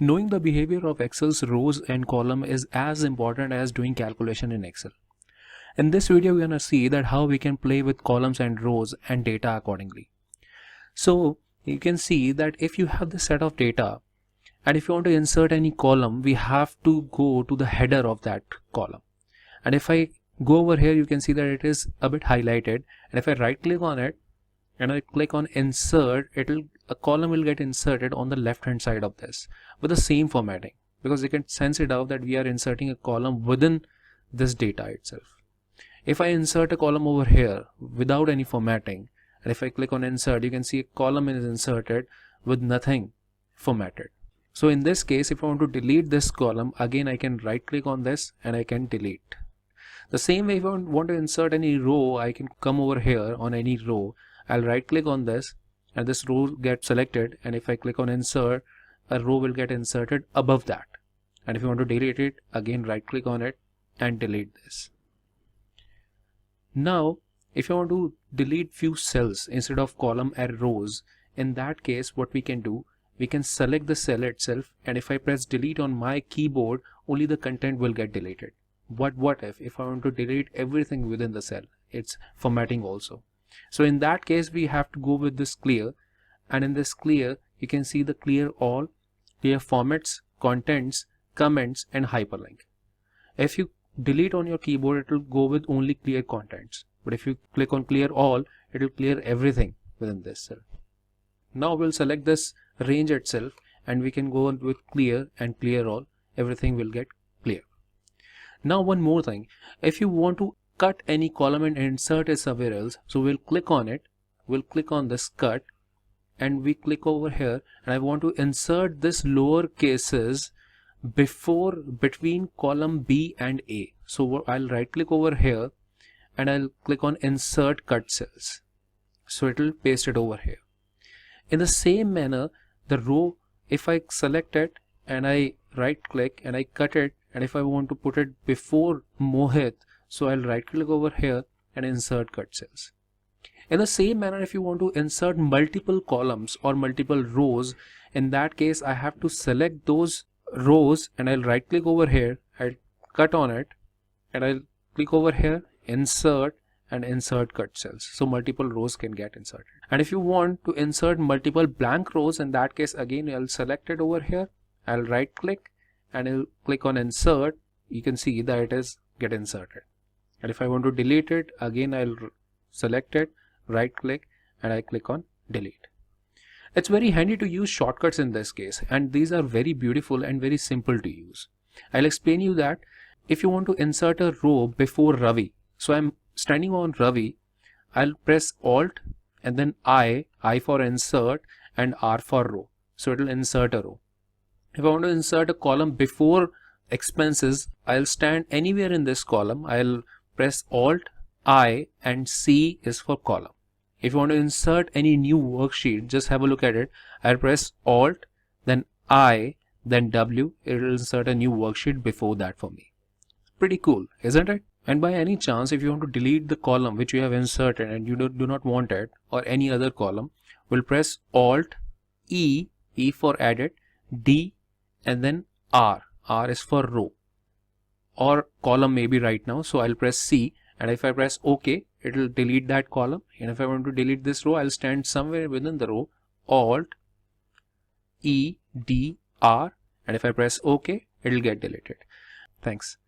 Knowing the behavior of Excel's rows and column is as important as doing calculation in Excel. In this video, we're going to see that how we can play with columns and rows and data accordingly. So you can see that if you have this set of data and if you want to insert any column, we have to go to the header of that column. And if I go over here, you can see that it is a bit highlighted. And if I right click on it and I click on insert, a column will get inserted on the left hand side of this with the same formatting, because you can sense it out that we are inserting a column within this data itself. If I insert a column over here without any formatting, and if I click on insert, you can see a column is inserted with nothing formatted. So in this case, if I want to delete this column, again I can right click on this and I can delete. The same way, if I want to insert any row, I can come over here on any row. I'll right click on this and this row gets selected, and if I click on insert, a row will get inserted above that. And if you want to delete it, again right click on it and delete this. Now if you want to delete few cells instead of column and rows, in that case what we can do, we can select the cell itself, and if I press delete on my keyboard, only the content will get deleted. But what if I want to delete everything within the cell? It's formatting also. So in that case, we have to go with this clear, and in this clear you can see the clear all, clear formats, contents, comments and hyperlink. If you delete on your keyboard, it will go with only clear contents, but if you click on clear all, it will clear everything within this cell. Now we'll select this range itself and we can go on with clear and clear all. Everything will get clear. Now one more thing, if you want to cut any column and insert it somewhere else, so we'll click on it, we'll click on this cut and we click over here, and I want to insert this lower cases between column B and A. So I'll right click over here and I'll click on insert cut cells, so it will paste it over here. In the same manner, the row, if I select it and I right click and I cut it, and if I want to put it before Mohit, so I'll right click over here and insert cut cells. In the same manner, if you want to insert multiple columns or multiple rows, in that case I have to select those rows and I'll right click over here, I'll cut on it and I'll click over here, insert and insert cut cells, so multiple rows can get inserted. And if you want to insert multiple blank rows, in that case again I'll select it over here, I'll right click and I'll click on insert. You can see that it is get inserted. And if I want to delete it, again I'll select it, right click and I click on delete. It's very handy to use shortcuts in this case, and these are very beautiful and very simple to use. I'll explain you that if you want to insert a row before Ravi, so I'm standing on Ravi, I'll press Alt and then I for insert and R for row, so it will insert a row. If I want to insert a column before expenses, I'll stand anywhere in this column, I'll press Alt, I and C is for column. If you want to insert any new worksheet, just have a look at it. I'll press Alt, then I, then W. It will insert a new worksheet before that for me. Pretty cool, isn't it? And by any chance, if you want to delete the column which you have inserted and you do not want it, or any other column, we'll press Alt, E for edit, D and then R. R is for row or column maybe right now. So I'll press C, and if I press OK, it will delete that column. And if I want to delete this row, I'll stand somewhere within the row, Alt, E, D, R, and if I press OK, it will get deleted. Thanks.